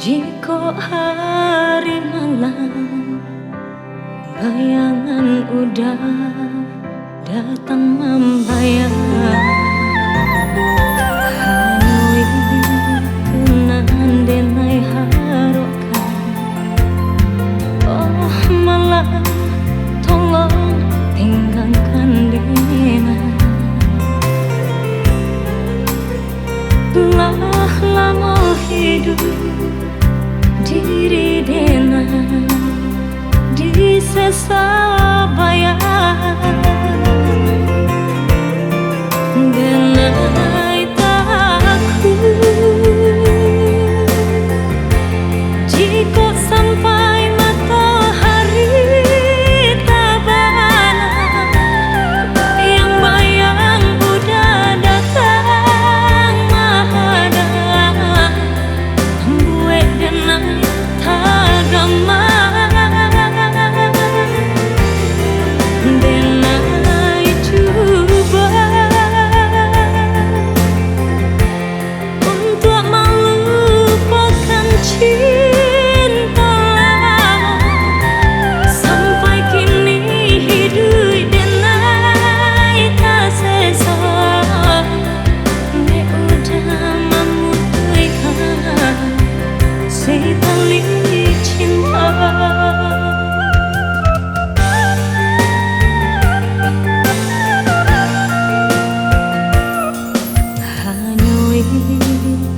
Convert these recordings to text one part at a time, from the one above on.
Jika hari malam bayangan udah datang membayang, hanui kenangan denai harokan. Oh malah tolong tinggalkan dena. Lah lama hidup diri dena di sesabaya denai takut jika sampai matahari tabana yang bayang udah datang mahadang buat denai tagama.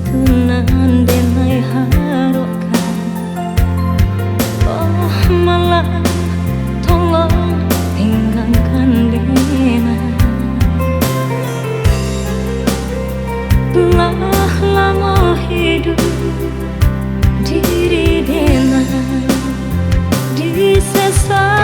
Kenangan denai harokan. Oh malah tolong tinggalkan dena. Lah lama hidup diri dena di sesat.